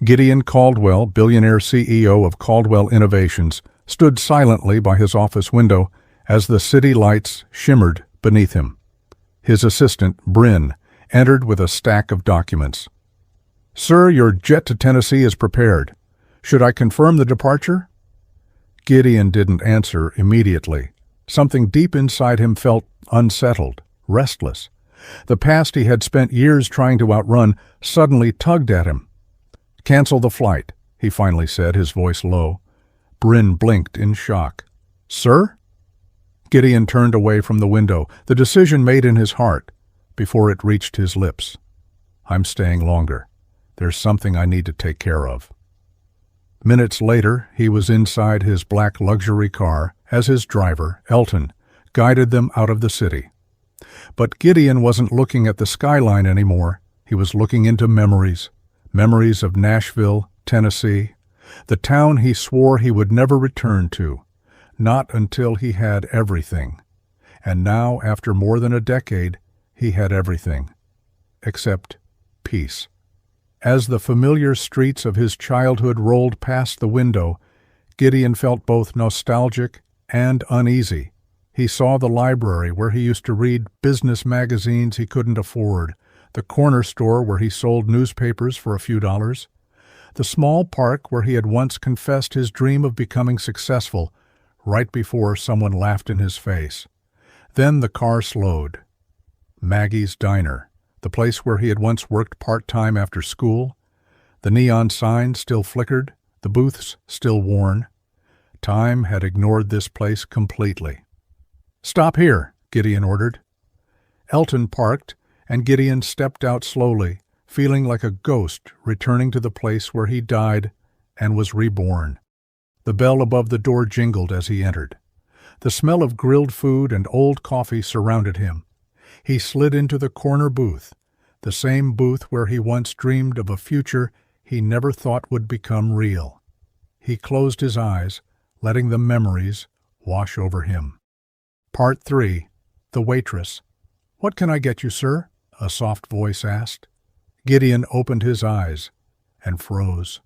Gideon Caldwell, billionaire CEO of Caldwell Innovations, stood silently by his office window as the city lights shimmered beneath him. His assistant, Bryn, entered with a stack of documents. "Sir, your jet to Tennessee is prepared. Should I confirm the departure?" Gideon didn't answer immediately. Something deep inside him felt unsettled, restless. The past he had spent years trying to outrun suddenly tugged at him. "Cancel the flight," he finally said, his voice low. Bryn blinked in shock. "Sir?" Gideon turned away from the window, the decision made in his heart, before it reached his lips. "I'm staying longer. There's something I need to take care of." Minutes later, he was inside his black luxury car as his driver, Elton, guided them out of the city. But Gideon wasn't looking at the skyline anymore. He was looking into memories. Memories of Nashville, Tennessee, the town he swore he would never return to, not until he had everything. And now, after more than a decade, he had everything. Except peace. As the familiar streets of his childhood rolled past the window, Gideon felt both nostalgic and uneasy. He saw the library where he used to read business magazines he couldn't afford, the corner store where he sold newspapers for a few dollars, the small park where he had once confessed his dream of becoming successful, right before someone laughed in his face. Then the car slowed. Maggie's Diner, the place where he had once worked part-time after school. The neon sign still flickered, the booths still worn. Time had ignored this place completely. "Stop here," Gideon ordered. Elton parked, and Gideon stepped out slowly, feeling like a ghost returning to the place where he died and was reborn. The bell above the door jingled as he entered. The smell of grilled food and old coffee surrounded him. He slid into the corner booth, the same booth where he once dreamed of a future he never thought would become real. He closed his eyes, letting the memories wash over him. Part 3. The Waitress. "What can I get you, sir?" a soft voice asked. Gideon opened his eyes and froze.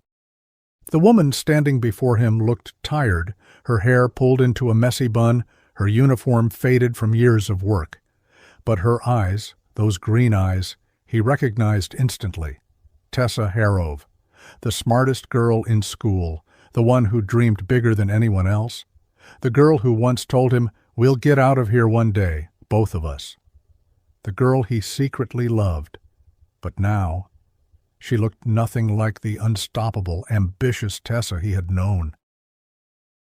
The woman standing before him looked tired, her hair pulled into a messy bun, her uniform faded from years of work. But her eyes, those green eyes, he recognized instantly. Tessa Harrove, the smartest girl in school, the one who dreamed bigger than anyone else, the girl who once told him, "We'll get out of here one day, both of us." The girl he secretly loved. But now, she looked nothing like the unstoppable, ambitious Tessa he had known.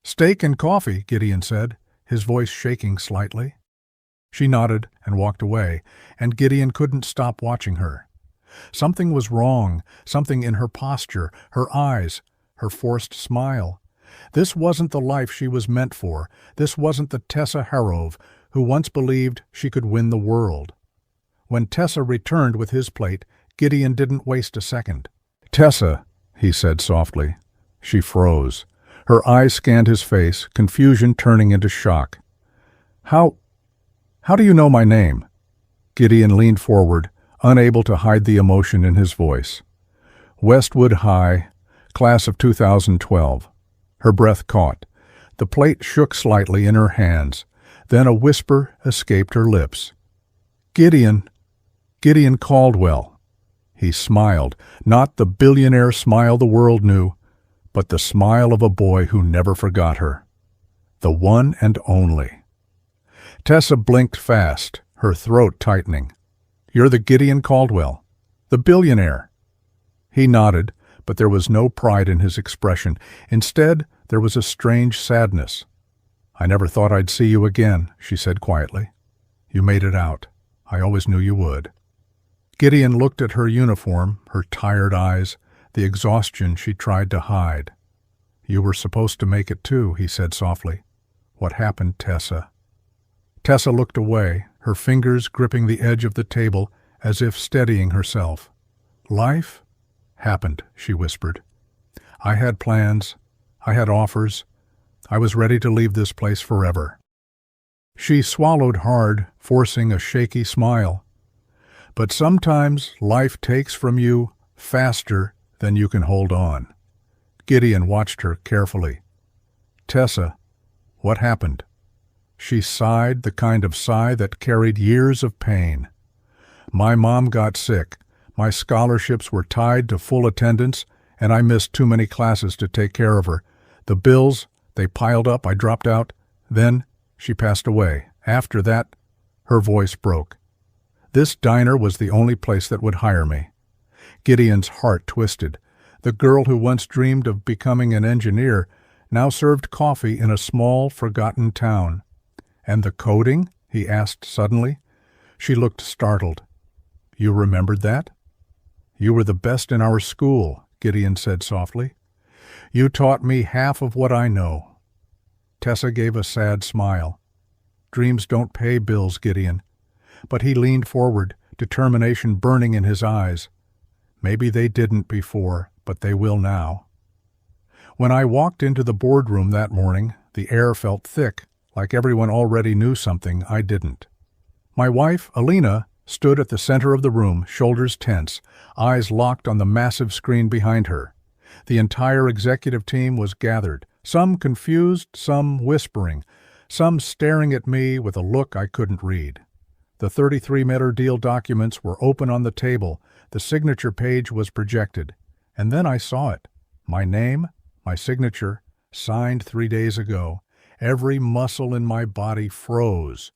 "Steak and coffee," Gideon said, his voice shaking slightly. She nodded and walked away, and Gideon couldn't stop watching her. Something was wrong, something in her posture, her eyes, her forced smile. This wasn't the life she was meant for. This wasn't the Tessa Harrove who once believed she could win the world. When Tessa returned with his plate, Gideon didn't waste a second. "Tessa," he said softly. She froze. Her eyes scanned his face, confusion turning into shock. How do you know my name?" Gideon leaned forward, unable to hide the emotion in his voice. "Westwood High, class of 2012. Her breath caught. The plate shook slightly in her hands. Then a whisper escaped her lips. "Gideon Caldwell." He smiled, not the billionaire smile the world knew, but the smile of a boy who never forgot her. The one and only. Tessa blinked fast, her throat tightening. "You're the Gideon Caldwell, the billionaire." He nodded, but there was no pride in his expression. Instead, there was a strange sadness. "I never thought I'd see you again," she said quietly. "You made it out. I always knew you would." Gideon looked at her uniform, her tired eyes, the exhaustion she tried to hide. "You were supposed to make it too," he said softly. "What happened, Tessa?" Tessa looked away, her fingers gripping the edge of the table as if steadying herself. "Life happened," she whispered. "I had plans. I had offers. I was ready to leave this place forever." She swallowed hard, forcing a shaky smile. "But sometimes life takes from you faster Then you can hold on. Gideon watched her carefully. Tessa, what happened? She sighed, the kind of sigh that carried years of pain. My mom got sick. My scholarships were tied to full attendance, and I missed too many classes to take care of her. The bills, they piled up, I dropped out. Then she passed away. After that, her voice broke. This diner was the only place that would hire me. Gideon's heart twisted. The girl who once dreamed of becoming an engineer now served coffee in a small, forgotten town. And the coding? He asked suddenly. She looked startled. You remembered that? You were the best in our school, Gideon said softly. You taught me half of what I know. Tessa gave a sad smile. Dreams don't pay bills, Gideon. But he leaned forward, determination burning in his eyes. Maybe they didn't before, but they will now. When I walked into the boardroom that morning, the air felt thick, like everyone already knew something I didn't. My wife, Alina, stood at the center of the room, shoulders tense, eyes locked on the massive screen behind her. The entire executive team was gathered, some confused, some whispering, some staring at me with a look I couldn't read. The 33-letter deal documents were open on the table, the signature page was projected, and then I saw it. My name, my signature, signed 3 days ago. Every muscle in my body froze.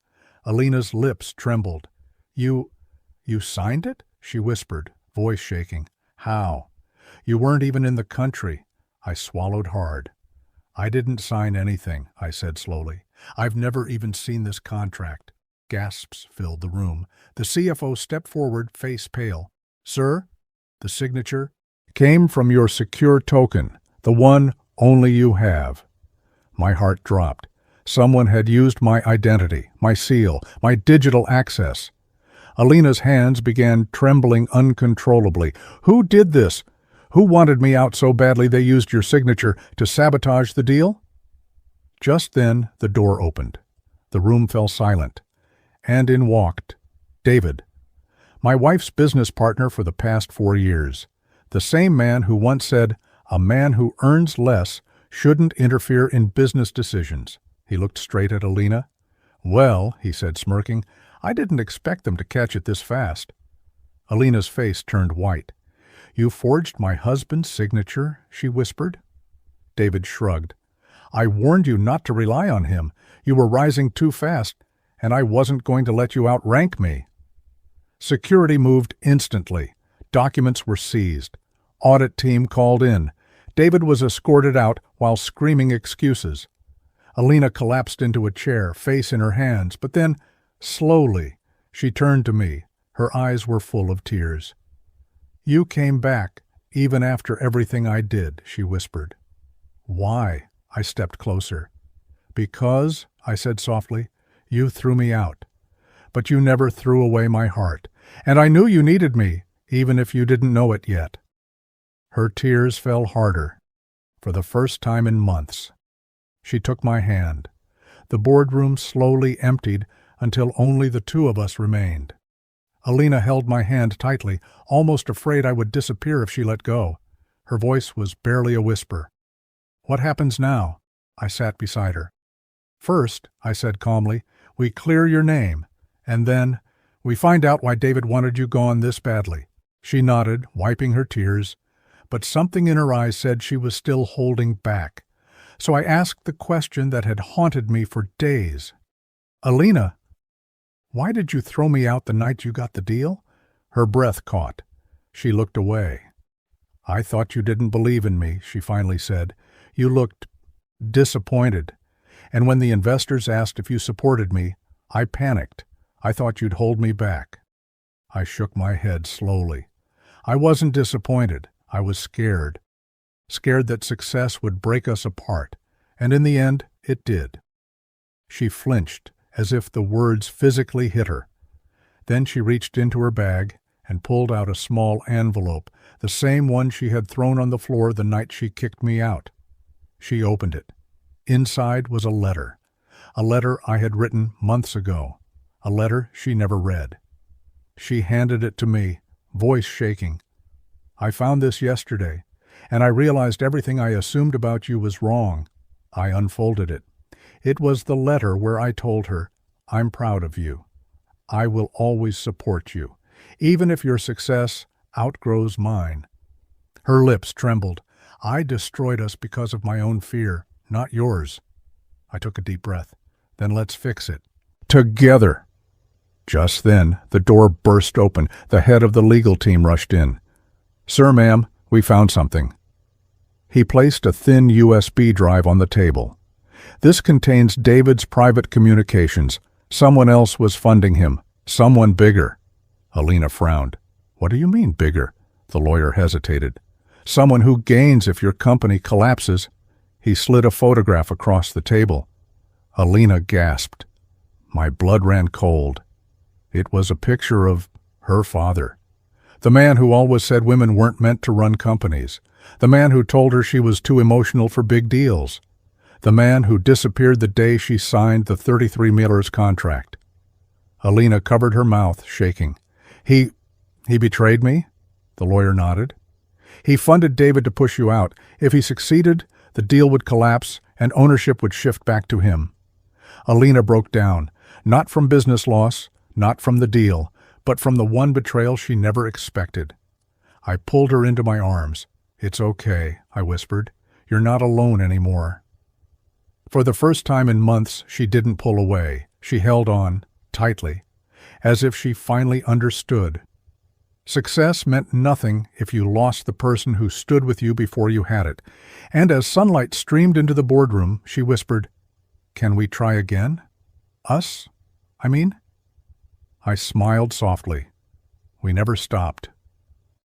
Alina's lips trembled. You signed it? She whispered, voice shaking. How? You weren't even in the country. I swallowed hard. I didn't sign anything, I said slowly. I've never even seen this contract. Gasps filled the room. The CFO stepped forward, face pale. Sir, the signature came from your secure token, the one only you have. My heart dropped. Someone had used my identity, my seal, my digital access. Alina's hands began trembling uncontrollably. Who did this? Who wanted me out so badly they used your signature to sabotage the deal? Just then, the door opened. The room fell silent. And in walked David, my wife's business partner for the past 4 years. The same man who once said, a man who earns less shouldn't interfere in business decisions. He looked straight at Alina. Well, he said, smirking, I didn't expect them to catch it this fast. Alina's face turned white. You forged my husband's signature, she whispered. David shrugged. I warned you not to rely on him. You were rising too fast, and I wasn't going to let you outrank me. Security moved instantly. Documents were seized. Audit team called in. David was escorted out while screaming excuses. Alina collapsed into a chair, face in her hands, but then, slowly, she turned to me. Her eyes were full of tears. You came back, even after everything I did, she whispered. Why? I stepped closer. Because, I said softly, you threw me out. But you never threw away my heart, and I knew you needed me, even if you didn't know it yet. Her tears fell harder, for the first time in months. She took my hand. The boardroom slowly emptied until only the two of us remained. Alina held my hand tightly, almost afraid I would disappear if she let go. Her voice was barely a whisper. What happens now? I sat beside her. First, I said calmly, we clear your name, and then we find out why David wanted you gone this badly. She nodded, wiping her tears, but something in her eyes said she was still holding back. So I asked the question that had haunted me for days. Alina, why did you throw me out the night you got the deal? Her breath caught. She looked away. I thought you didn't believe in me, she finally said. You looked disappointed. And when the investors asked if you supported me, I panicked. I thought you'd hold me back. I shook my head slowly. I wasn't disappointed. I was scared. Scared that success would break us apart. And in the end, it did. She flinched, as if the words physically hit her. Then she reached into her bag and pulled out a small envelope, the same one she had thrown on the floor the night she kicked me out. She opened it. Inside was a letter I had written months ago, a letter she never read. She handed it to me, voice shaking. I found this yesterday, and I realized everything I assumed about you was wrong. I unfolded it. It was the letter where I told her, I'm proud of you. I will always support you, even if your success outgrows mine. Her lips trembled. I destroyed us because of my own fear, not yours. I took a deep breath. Then let's fix it. Together. Just then, the door burst open. The head of the legal team rushed in. Sir, ma'am, we found something. He placed a thin USB drive on the table. This contains David's private communications. Someone else was funding him. Someone bigger. Alina frowned. What do you mean, bigger? The lawyer hesitated. Someone who gains if your company collapses. He slid a photograph across the table. Alina gasped. My blood ran cold. It was a picture of her father. The man who always said women weren't meant to run companies. The man who told her she was too emotional for big deals. The man who disappeared the day she signed the 33 Millers contract. Alina covered her mouth, shaking. He betrayed me? The lawyer nodded. He funded David to push you out. If he succeeded, the deal would collapse and ownership would shift back to him. Alina broke down, not from business loss, not from the deal, but from the one betrayal she never expected. I pulled her into my arms. It's okay, I whispered. You're not alone anymore. For the first time in months, she didn't pull away. She held on, tightly, as if she finally understood. Success meant nothing if you lost the person who stood with you before you had it. And as sunlight streamed into the boardroom, she whispered, Can we try again? Us? I mean? I smiled softly. We never stopped.